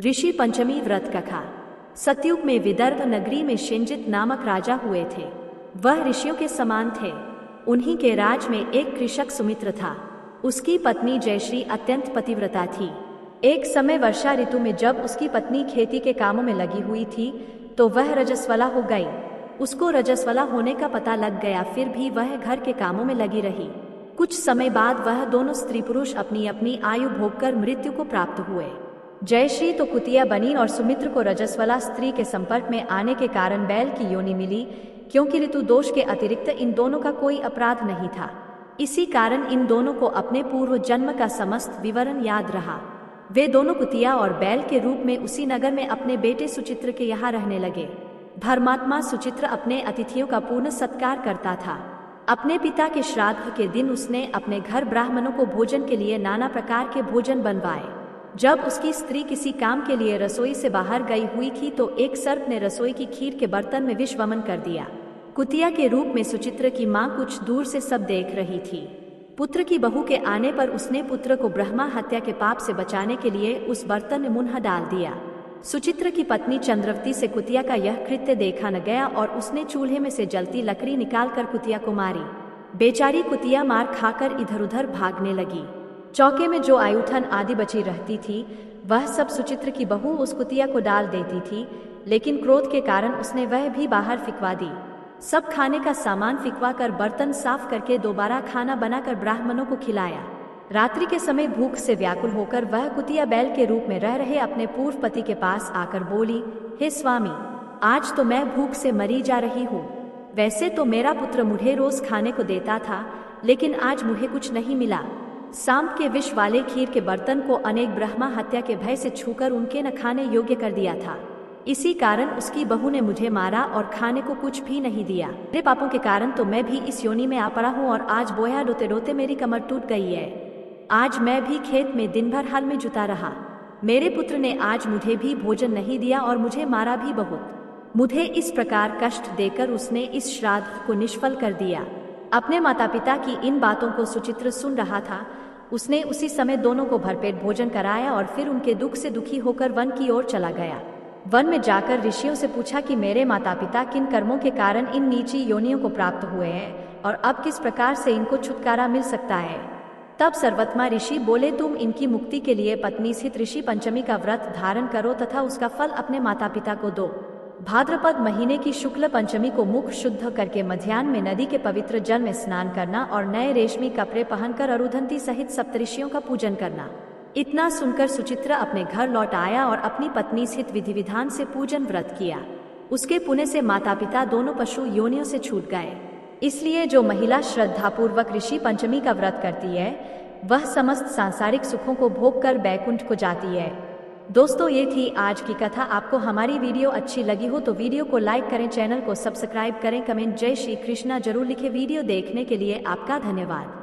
ऋषि पंचमी व्रत कथा। सतयुग में विदर्भ नगरी में शिंजित नामक राजा हुए थे। वह ऋषियों के समान थे। उन्हीं के राज में एक कृषक सुमित्र था। उसकी पत्नी जयश्री अत्यंत पतिव्रता थी। एक समय वर्षा ऋतु में जब उसकी पत्नी खेती के कामों में लगी हुई थी तो वह रजस्वला हो गई। उसको रजस्वला होने का पता लग गया, फिर भी वह घर के कामों में लगी रही। कुछ समय बाद वह दोनों स्त्री पुरुष अपनी अपनी आयु भोगकर मृत्यु को प्राप्त हुए। जयश्री तो कुतिया बनी और सुमित्र को रजस्वला स्त्री के संपर्क में आने के कारण बैल की योनि मिली, क्योंकि ऋतु दोष के अतिरिक्त इन दोनों का कोई अपराध नहीं था। इसी कारण इन दोनों को अपने पूर्व जन्म का समस्त विवरण याद रहा। वे दोनों कुतिया और बैल के रूप में उसी नगर में अपने बेटे सुचित्र के यहाँ रहने लगे। धर्मात्मा सुचित्र अपने अतिथियों का पूर्ण सत्कार करता था। अपने पिता के श्राद्ध के दिन उसने अपने घर ब्राह्मणों को भोजन के लिए नाना प्रकार के भोजन बनवाए। जब उसकी स्त्री किसी काम के लिए रसोई से बाहर गई हुई थी तो एक सर्प ने रसोई की खीर के बर्तन में विष वमन कर दिया। कुतिया के रूप में सुचित्र की मां कुछ दूर से सब देख रही थी। पुत्र की बहू के आने पर उसने पुत्र को ब्रह्मा हत्या के पाप से बचाने के लिए उस बर्तन में मुंह डाल दिया। सुचित्र की पत्नी चंद्रवती से कुतिया का यह कृत्य देखा न गया और उसने चूल्हे में से जलती लकड़ी निकालकर कुतिया को मारी। बेचारी कुतिया मार खाकर इधर उधर भागने लगी। चौके में जो आयुधन आदि बची रहती थी वह सब सुचित्र की बहू उस कुतिया को डाल देती थी, लेकिन क्रोध के कारण उसने वह भी बाहर फिकवा दी। सब खाने का सामान फिकवा कर बर्तन साफ करके दोबारा खाना बनाकर ब्राह्मणों को खिलाया। रात्रि के समय भूख से व्याकुल होकर वह कुतिया बैल के रूप में रह रहे अपने पूर्व पति के पास आकर बोली, हे स्वामी, आज तो मैं भूख से मरी जा रही हूँ। वैसे तो मेरा पुत्र मुझे रोज खाने को देता था, लेकिन आज मुझे कुछ नहीं मिला। सांप के विष वाले खीर के बर्तन को अनेक ब्रह्मा हत्या के भय से छूकर उनके न खाने योग्य कर दिया था। इसी कारण उसकी बहू ने मुझे मारा और खाने को कुछ भी नहीं दिया। मेरे पापों के कारण तो मैं भी इस योनि में आ पड़ा हूँ और आज बोया रोते रोते मेरी कमर टूट गई है। आज मैं भी खेत में दिन भर हल में जुटा रहा। मेरे पुत्र ने आज मुझे भी भोजन नहीं दिया और मुझे मारा भी बहुत। मुझे इस प्रकार कष्ट देकर उसने इस श्राद्ध को निष्फल कर दिया। अपने माता पिता की इन बातों को सुचित्र सुन रहा था। उसने उसी समय दोनों को भरपेट भोजन कराया और फिर उनके दुख से दुखी होकर वन की ओर चला गया। वन में जाकर ऋषियों से पूछा कि मेरे माता पिता किन कर्मों के कारण इन नीची योनियों को प्राप्त हुए हैं और अब किस प्रकार से इनको छुटकारा मिल सकता है। तब सर्वोत्तम ऋषि बोले, तुम इनकी मुक्ति के लिए पत्नी सहित ऋषि पंचमी का व्रत धारण करो तथा उसका फल अपने माता पिता को दो। भाद्रपद महीने की शुक्ल पंचमी को मुख शुद्ध करके मध्याह्न में नदी के पवित्र जल में स्नान करना और नए रेशमी कपड़े पहनकर अरुंधति सहित सप्तऋषियों का पूजन करना। इतना सुनकर सुचित्र अपने घर लौट आया और अपनी पत्नी सहित विधि विधान से पूजन व्रत किया। उसके पुण्य से माता पिता दोनों पशु योनियों से छूट गए। इसलिए जो महिला श्रद्धापूर्वक ऋषि पंचमी का व्रत करती है वह समस्त सांसारिक सुखों को भोग कर बैकुंठ को जाती है। दोस्तों, ये थी आज की कथा। आपको हमारी वीडियो अच्छी लगी हो तो वीडियो को लाइक करें, चैनल को सब्सक्राइब करें, कमेंट जय श्री कृष्णा जरूर लिखें। वीडियो देखने के लिए आपका धन्यवाद।